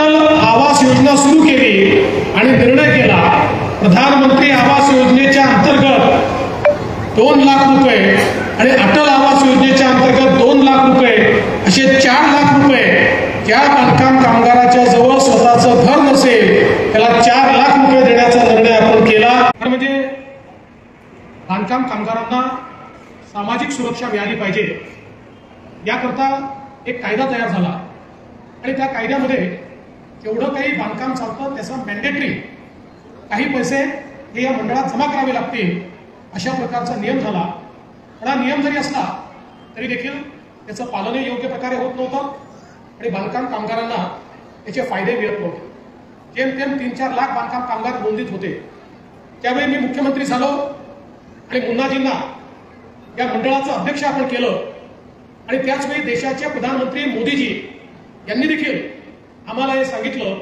अटल आवास योजना सुरू केली आणि निर्णय केला प्रधानमंत्री आवास योजनेच्या अंतर्गत 2 लाख रुपये आणि अटल आवास योजनेच्या अंतर्गत 2 लाख रुपये असे 4 लाख रुपये ज्या बांधकाम कामगाराच्या जवळ स्वतःचं घर नसेल त्याला 4 लाख रुपये देण्याचा निर्णय आपण केला। म्हणजे बांधकाम कामगारांना सामाजिक सुरक्षा मिळाली पाहिजे याकरता एक कायदा तयार झाला आणि त्या कायद्यामध्ये जेवढं काही बांधकाम चालतं त्याचा मॅन्डेटरी काही पैसे हे या मंडळात जमा करावे लागतील अशा प्रकारचा नियम झाला। पण हा नियम जरी असला तरी देखील त्याचं पालनही योग्य प्रकारे होत नव्हतं आणि बांधकाम कामगारांना त्याचे फायदे मिळत नव्हते। जेमतेम 3-4 लाख बांधकाम कामगार नोंदीत होते। त्यावेळी मी मुख्यमंत्री झालो आणि मुन्नाजींना या मंडळाचं अध्यक्ष आपण केलं आणि त्याचवेळी देशाचे प्रधानमंत्री मोदीजी यांनी देखील आम्हाला हे सांगितलं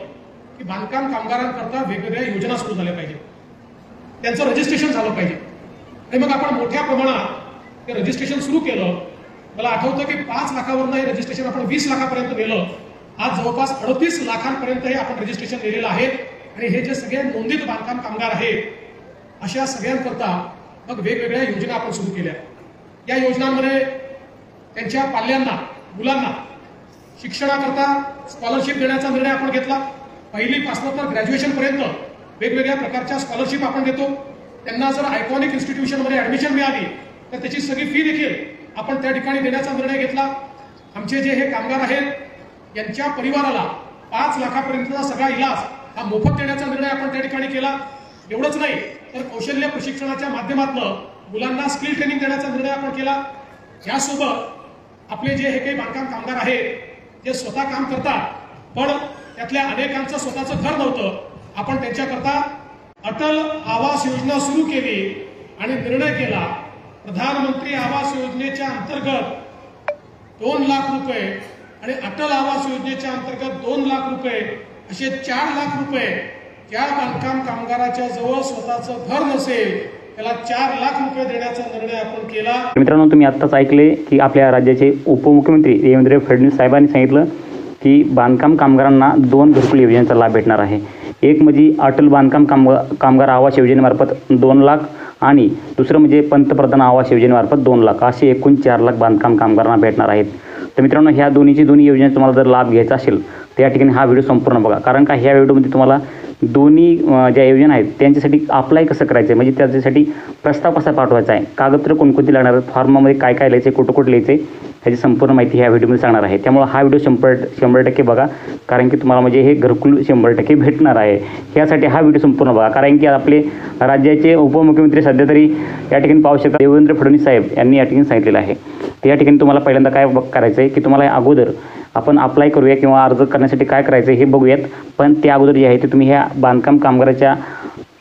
की बांधकाम कामगारांकरता वेगवेगळ्या योजना सुरू झाल्या पाहिजे, त्यांचं रजिस्ट्रेशन झालं पाहिजे आणि मग आपण मोठ्या प्रमाणात ते रजिस्ट्रेशन सुरू केलं। मला आठवतं की 5 लाखावरनं हे रजिस्ट्रेशन आपण 20 लाखापर्यंत नेलं। आज जवळपास 38 लाखांपर्यंत हे आपण रजिस्ट्रेशन नेलेलं आहे आणि हे जे सगळे नोंदित बांधकाम कामगार आहेत अशा सगळ्यांकरता मग वेगवेगळ्या योजना आपण सुरू केल्या। या योजनांमध्ये त्यांच्या पाल्यांना मुलांना शिक्षणाकरता स्कॉलरशिप देण्याचा निर्णय आपण घेतला। पहिलीपासून तर ग्रॅज्युएशन पर्यंत वेगवेगळ्या प्रकारच्या स्कॉलरशिप आपण देतो। त्यांना जर आयकॉनिक इन्स्टिट्यूशनमध्ये ऍडमिशन मिळाली तर त्याची सगळी फी देखील आपण त्या ठिकाणी देण्याचा निर्णय घेतला। आमचे जे हे कामगार आहेत यांच्या परिवाराला 5 लाखापर्यंतचा सगळा इलाज हा मोफत देण्याचा निर्णय आपण त्या ठिकाणी केला। एवढंच नाही तर कौशल्य प्रशिक्षणाच्या माध्यमातून मुलांना स्किल ट्रेनिंग देण्याचा निर्णय आपण केला। यासोबत आपले जे हे काही बांधकाम कामगार आहेत जे स्वतः काम करतात पण त्यातल्या अनेकांचं स्वतःचं घर नव्हतं, आपण त्यांच्याकरता अटल आवास योजना सुरू केली आणि निर्णय केला प्रधानमंत्री आवास योजनेच्या अंतर्गत 2 लाख रुपये आणि अटल आवास योजनेच्या अंतर्गत 2 लाख रुपये असे 4 लाख रुपये ज्या बांधकाम कामगाराच्या जवळ स्वतःचं घर नसेल त्याला 4 लाख रुपये देण्याचा निर्णय आपण केला। मित्रांनो, तुम्ही आत्ताच ऐकले की आपल्या राज्याचे उपमुख्यमंत्री देवेंद्र फडणवीस साहेबांनी सांगितलं की बांधकाम कामगारांना 2 घरकुल योजनेचा लाभ भेटणार आहे। एक म्हणजे अटल बांधकाम कामगार आवास योजनेमार्फत 2 लाख आणि दुसरं म्हणजे पंतप्रधान आवास योजनेमार्फत 2 लाख असे एकूण 4 लाख बांधकाम कामगारांना भेटणार आहेत। तर मित्रांनो, ह्या दोन्ही योजनेचा तुम्हाला जर लाभ घ्यायचा असेल तर या ठिकाणी हा व्हिडिओ संपूर्ण बघा, कारण का ह्या व्हिडिओमध्ये तुम्हाला दोन्ही ज्या योजना आहेत त्यांच्यासाठी अप्लाय कसं करायचं आहे, म्हणजे त्याच्यासाठी प्रस्ताव कसा पाठवायचा आहे, कागदपत्र कोणकोणती लागणार आहेत, फॉर्ममध्ये काय काय लिहायचं आहे, कुठं लिहायचं आहे, ह्याची संपूर्ण माहिती ह्या व्हिडिओमध्ये सांगणार आहे। त्यामुळे हा व्हिडिओ 100% बघा, कारण की तुम्हाला म्हणजे हे घरकुल 100% भेटणार आहे। ह्यासाठी हा व्हिडिओ संपूर्ण बघा, कारण की आपले राज्याचे उपमुख्यमंत्री सध्या तरी या ठिकाणी पाहू शकता देवेंद्र फडणवीस साहेब यांनी या ठिकाणी सांगितलेलं आहे। तर या ठिकाणी तुम्हाला पहिल्यांदा काय करायचं आहे की तुम्हाला अगोदर आपण अप्लाय करूया किंवा अर्ज करण्यासाठी काय करायचं हे बघूयात। पण त्या अगोदर जे आहे ते तुम्ही ह्या बांधकाम कामगाराच्या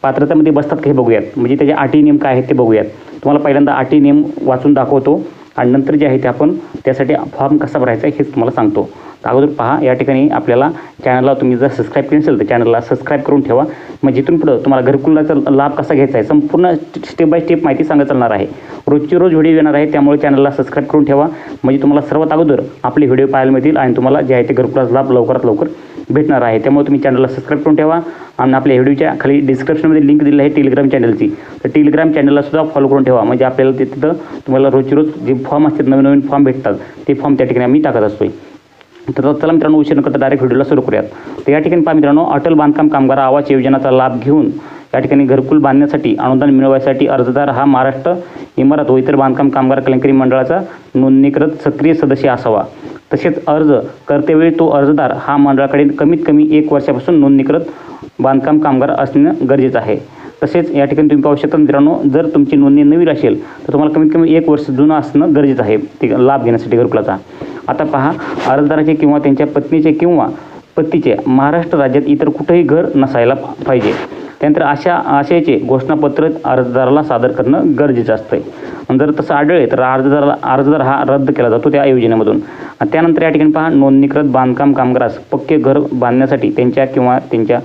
पात्रतेमध्ये बसतात का हे बघूयात, म्हणजे त्याचे अटी नियम काय आहेत ते बघूयात। तुम्हाला पहिल्यांदा अटी नियम वाचून दाखवतो आणि नंतर जे आहे ते आपण त्यासाठी फॉर्म कसा भरायचा आहे हेच तुम्हाला सांगतो। तर अगोदर पहा, या ठिकाणी आपल्याला चॅनलला तुम्ही जर सबस्क्राईब केलं असेल तर चॅनलला सबस्क्राईब करून ठेवा, मग जिथून पुढं तुम्हाला घरकुलाचा लाभ कसा घ्यायचा आहे संपूर्ण स्टेप बाय स्टेप माहिती सांगत चालणार आहे। रोजची रोज व्हिडिओ येणार आहे, त्यामुळे चॅनलला सबस्क्राईब करून ठेवा, म्हणजे तुम्हाला सर्वात अगोदर आपले व्हिडिओ पाहायला मिळतील आणि तुम्हाला जे आहे ते घरकुलाचा लाभ लवकरात लवकर भेटणार आहे। त्यामुळे तुम्ही चॅनलला सबस्क्राईब करून ठेवा आणि आपल्या व्हिडिओच्या खाली डिस्क्रिप्शनमध्ये लिंक दिली आहे टेलिग्राम चॅनलची, तर टेलिग्राम चॅनलला सुद्धा फॉलो करून ठेवा, म्हणजे आपल्याला तिथं तुम्हाला रोजची रोज जे फॉर्म असतात नवीन फॉर्म भेटतात ते फॉर्म त्या ठिकाणी आम्ही टाकत असतो। तर चला मित्रांनो, उशीर न करता डायरेक्ट व्हिडिओला सुरू करूयात। तर या ठिकाणी पहा मित्रांनो, अटल बांधकाम कामगार आवास योजनेचा लाभ घेऊन या ठिकाणी घरकुल बांधण्यासाठी अनुदान मिळवण्यासाठी अर्जदार हा महाराष्ट्र इमारत व इतर बांधकाम कामगार कल्याणकारी मंडळाचा नोंदणीकृत सक्रिय सदस्य असावा। तसेच अर्ज करतेवेळी तो अर्जदार हा मंडळाकडे कमीत कमी 1 वर्षापासून नोंदणीकृत बांधकाम कामगार असणं गरजेचं आहे। तसेच या ठिकाणी तुम्ही पाहू शकता मित्रांनो, जर तुमची नोंदणी नवीन असेल तर तुम्हाला कमीत कमी 1 वर्ष जुनं असणं गरजेचं आहे ते लाभ घेण्यासाठी घरकुलाचा। आता पहा, अर्जदाराचे किंवा त्यांच्या पत्नीचे किंवा पतीचे महाराष्ट्र राज्यात इतर कुठेही घर नसायला पाहिजे। त्यानंतर आशयाचे घोषणापत्र अर्जदाराला सादर करणं गरजेचं असतं। जर तसं आढळले तर अर्जदार हा रद्द केला जातो त्या योजनेमधून। त्यानंतर या ठिकाणी पहा, नोंदणीकृत बांधकाम कामगारास पक्के घर बांधण्यासाठी त्यांच्या किंवा त्यांच्या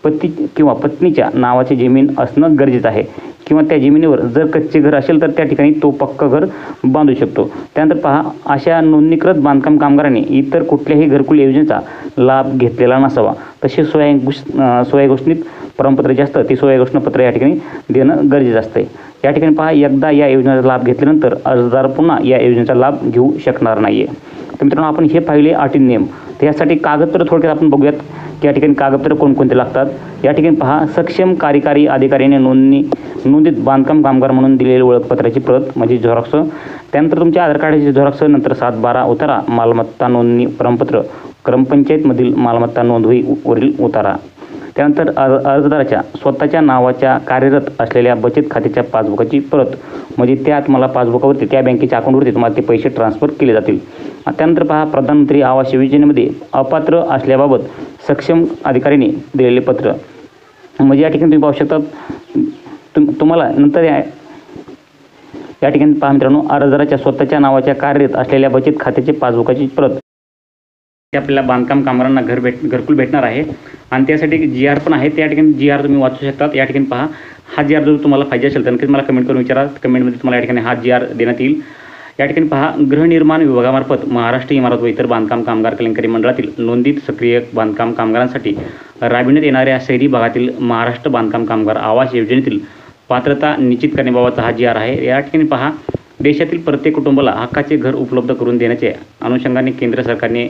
पती किंवा पत्नीच्या नावाची जमीन असणं गरजेचं आहे किंवा त्या जमिनीवर जर कच्चे घर असेल तर त्या ठिकाणी तो पक्कं घर बांधू शकतो. त्यानंतर पहा, अशा नोंदणीकृत बांधकाम कामगारांनी इतर कुठल्याही घरकुल योजनेचा लाभ घेतलेला नसावा. तसे स्वयंघोषित प्रमाणपत्र जे असतं ते स्वयंघोषणपत्र या ठिकाणी देणं गरजेचं असतं. या ठिकाणी पहा, एकदा या योजनेचा लाभ घेतल्यानंतर अर्जदार पुन्हा या योजनेचा लाभ घेऊ शकणार नाही आहे. तर मित्रांनो, आपण हे पाहिले अटी नियम. तर यासाठी कागदपत्र थोडक्यात आपण बघूयात की या ठिकाणी कागदपत्र कोणकोणते लागतात. या ठिकाणी पहा, सक्षम कार्यकारी अधिकाऱ्याने नोंदित बांधकाम कामगार म्हणून दिलेल्या ओळखपत्राची प्रत म्हणजे झेरॉक्स, त्यानंतर तुमच्या आधार कार्डाची झेरॉक्स, नंतर 7/12 उतारा, मालमत्ता नोंदणी प्रमाणपत्र, ग्रामपंचायतमधील मालमत्ता नोंदवहीवरील उतारा, त्यानंतर अर्जदाराच्या स्वतःच्या नावाच्या कार्यरत असलेल्या बचत खात्याच्या पासबुकाची प्रत म्हणजे त्या तुम्हाला पासबुकावरती त्या बँकेच्या अकाउंटवरती तुम्हाला ते पैसे ट्रान्सफर केले जातील. त्यानंतर पहा, प्रधानमंत्री आवास योजनेमध्ये अपात्र असल्याबाबत सक्षम अधिकाऱ्याने दिलेले पत्र म्हणजे या ठिकाणी तुम्ही पाहू शकता. तुम्हाला नंतर या ठिकाणी पहा मित्रांनो, अर्जदाराच्या स्वतःच्या नावाच्या कार्यरत असलेल्या बचत खात्याची पासबुकाची प्रत आपल्याला बांधकाम कामगारांना घरकुल भेटणार आहे आणि त्यासाठी GR पण आहे. त्या ठिकाणी GR तुम्ही वाचू शकतात. या ठिकाणी पहा, हा GR जर तुम्हाला पाहिजे असेल तर नक्कीच मला कमेंट करून विचारा. कमेंटमध्ये तुम्हाला या ठिकाणी हा GR देण्यात येईल. या ठिकाणी पहा, गृहनिर्माण विभागामार्फत महाराष्ट्र इमारत व इतर बांधकाम कामगार कल्याणकारी मंडळातील नोंदित सक्रिय बांधकाम कामगारांसाठी राबविण्यात येणाऱ्या शहरी भागातील महाराष्ट्र बांधकाम कामगार आवास योजनेतील पात्रता निश्चित करण्याबाबतचा हा GR आहे. या ठिकाणी पहा, देशातील प्रत्येक कुटुंबाला हक्काचे घर उपलब्ध करून देण्याचे अनुषंगाने केंद्र सरकारने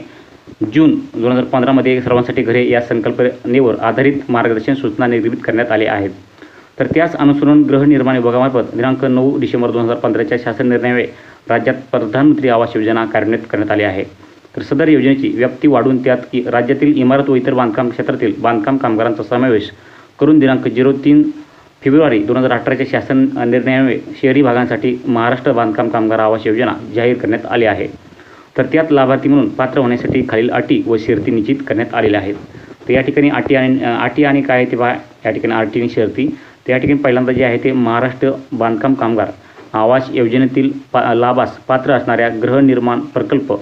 जून 2015 मध्ये सर्वांसाठी घरे या संकल्पनेवर आधारित मार्गदर्शन सूचना निर्गमित करण्यात आले आहेत. तर त्याच अनुसरून गृहनिर्माण विभागामार्फत दिनांक 9 डिसेंबर 2015च्या शासन निर्णयामुळे राज्यात प्रधानमंत्री आवास योजना कार्यान्वित करण्यात आली आहे. तर सदर योजनेची व्याप्ती वाढून त्यात राज्यातील इमारत व इतर बांधकाम क्षेत्रातील बांधकाम कामगारांचा समावेश करून दिनांक 03 फेब्रुवारी 2018च्या शासन निर्णयामुळे शहरी भागांसाठी महाराष्ट्र बांधकाम कामगार आवास योजना जाहीर करण्यात आली आहे. तर त्यात लाभार्थी म्हणून पात्र होण्यासाठी खालील अटी व शर्ती निश्चित करण्यात आलेल्या आहेत. तर या ठिकाणी अटी आणि काय ते पहा, या ठिकाणी अटी आणि शर्ती. तर या ठिकाणी पहिल्यांदा जे आहे ते महाराष्ट्र बांधकाम कामगार आवास योजनेतील लाभास पात्र असणाऱ्या गृहनिर्माण प्रकल्प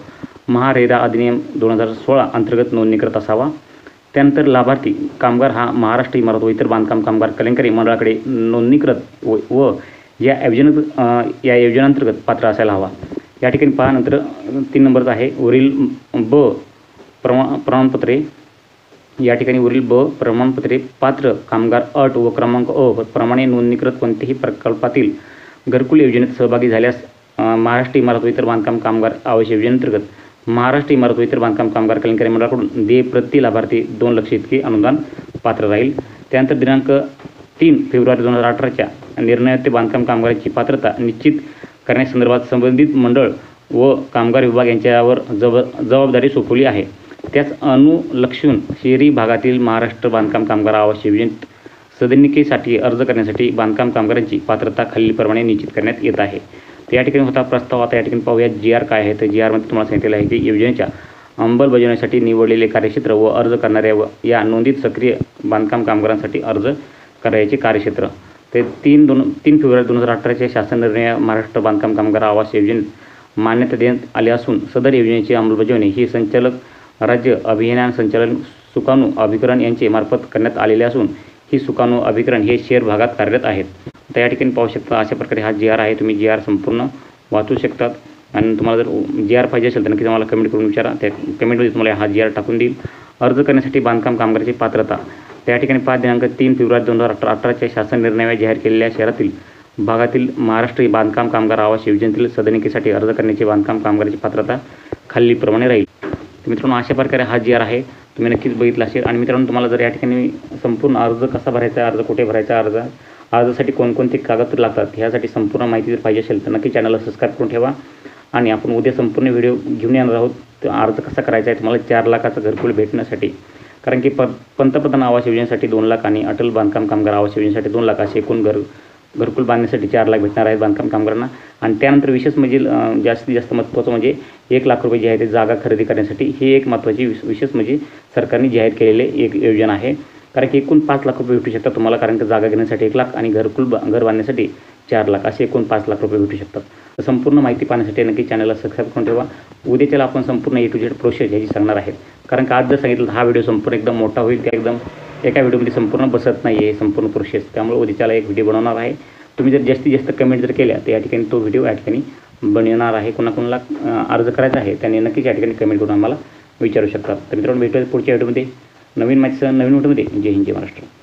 महारेरा अधिनियम 2016 अंतर्गत नोंदणीकृत असावा. त्यानंतर लाभार्थी कामगार हा महाराष्ट्र इमारत व इतर बांधकाम कामगार कल्याणकारी मंडळाकडे नोंदणीकृत व या योजनेअंतर्गत पात्र असायला हवा. या ठिकाणी पहा, नंतर 3 नंबरचा आहे वरील प्रमाणपत्रे. या ठिकाणी वरील प्रमाणपत्रे पात्र कामगार अट व क्रमांक प्रमाणे नोंदणीकृत कोणत्याही प्रकल्पातील घरकुल योजनेत सहभागी झाल्यास महाराष्ट्र इमारत व इतर बांधकाम कामगार आवास योजनेअंतर्गत महाराष्ट्र इमारत व इतर बांधकाम कामगार कल्याणकारी मंडळाकडून प्रति लाभार्थी 2 लाख इतके अनुदान पात्र राहील. त्यानंतर दिनांक 3 फेब्रुवारी 2018च्या निर्णयात ते बांधकाम कामगारांची पात्रता निश्चित करण्यासंदर्भात संबंधित मंडळ व कामगार विभाग यांच्यावर जबाबदारी सोपवली आहे. त्याच अनुलक्षून शहरी भागातील महाराष्ट्र बांधकाम कामगार आवास योजनेत सदनिकेसाठी अर्ज करण्यासाठी बांधकाम कामगारांची पात्रता खालीलप्रमाणे निश्चित करण्यात येत आहे. तर या ठिकाणी होता प्रस्ताव. आता या ठिकाणी पाहूया GR काय आहे. तर GRमध्ये तुम्हाला सांगितलेलं आहे की योजनेच्या अंमलबजावणीसाठी निवडलेले कार्यक्षेत्र व अर्ज करणाऱ्या या नोंदित सक्रिय बांधकाम कामगारांसाठी अर्ज करायचे कार्यक्षेत्र. ते 3 फेब्रुवारी 2018च्या शासन निर्णय महाराष्ट्र बांधकाम कामगार आवास योजनेत मान्यता देण्यात आली असून सदर योजनेची अंमलबजावणी ही संचालक राज्य अभियान संचालन सुकाणू अभिकरण यांचे मार्फत करण्यात आलेले असून ही सुकाणू अभिकरण हे शहर भागात कार्यरत आहेत. तर या ठिकाणी पाहू शकता अशा प्रकारे हा GR आहे. तुम्ही GR संपूर्ण वाचू शकतात आणि तुम्हाला जर GR पाहिजे असेल तर नक्कीच आम्हाला कमेंट करून विचारा. त्या कमेंटमध्ये तुम्हाला हा GR टाकून देईल. अर्ज करण्यासाठी बांधकाम कामगाराची पात्रता. त्या ठिकाणी 5 दिनांक 3 फेब्रुवारी 2018च्या शासन निर्णयामुळे जाहीर केलेल्या शहरातील भागातील महाराष्ट्र बांधकाम कामगार आवास योजनेतील सदनिकेसाठी अर्ज करण्याची बांधकाम कामगाराची पात्रता खालीलप्रमाणे राहील. तर मित्रांनो, अशा प्रकारे हा GR आहे. तुम्ही नक्कीच बघितला असेल. आणि मित्रांनो, तुम्हाला जर या ठिकाणी संपूर्ण अर्ज कसा भरायचा, अर्ज कुठे भरायचा, अर्जासाठी कोणकोणते कागदपत्र लागतात ह्यासाठी संपूर्ण माहिती जर पाहिजे असेल तर नक्की चॅनलला सबस्क्राईब करून ठेवा. आणि आपण उद्या संपूर्ण व्हिडिओ घेऊन येणार आहोत. तर अर्ज कसा करायचा आहे तुम्हाला 4 लाखाचं घरकुल भेटण्यासाठी. कारण की पंतप्रधान आवास योजनेसाठी 2 लाख आणि अटल बांधकाम कामगार आवास योजनेसाठी 2 लाख असे एकूण घरकुल बांधण्यासाठी 4 लाख भेटणार आहेत बांधकाम कामगारांना. आणि त्यानंतर विशेष म्हणजे जास्तीत जास्त महत्त्वाचं म्हणजे 1 लाख रुपये जे आहे ते जागा खरेदी करण्यासाठी ही एक महत्त्वाची विशेष म्हणजे सरकारने जाहीर केलेले एक योजना आहे. कारण की एकूण 5 लाख रुपये भेटू शकतात तुम्हाला. कारण की जागा घेण्यासाठी 1 लाख आणि घर बांधण्यासाठी 4 लाख असे एकूण 5 लाख रुपये भेटू शकतात. तर संपूर्ण माहिती पाहण्यासाठी नक्की चॅनलला सबस्क्राईब करून ठेवा. उद्याच्याला आपण संपूर्ण A to Z प्रोसेस ह्याची सांगणार आहे. कारण की आज जर सांगितलं हा व्हिडिओ संपूर्ण एकदम मोठा होईल, त्या एकदम एका व्हिडिओमध्ये संपूर्ण बसत नाही आहे संपूर्ण प्रोसेस. त्यामुळे उद्याच्याला एक व्हिडिओ बनवणार आहे. तुम्ही जर जास्तीत जास्त कमेंट जर केल्या तर या ठिकाणी तो व्हिडिओ या ठिकाणी बनवणार आहे. कोणाकोणाला अर्ज करायचा आहे त्यांनी नक्कीच या ठिकाणी कमेंट करून आम्हाला विचारू शकतात. तर मित्रांनो, भेटूया पुढच्या व्हिडिओमध्ये नवीन माहितीसह नवीन व्हिडिओमध्ये. जय हिंद, जय महाराष्ट्र.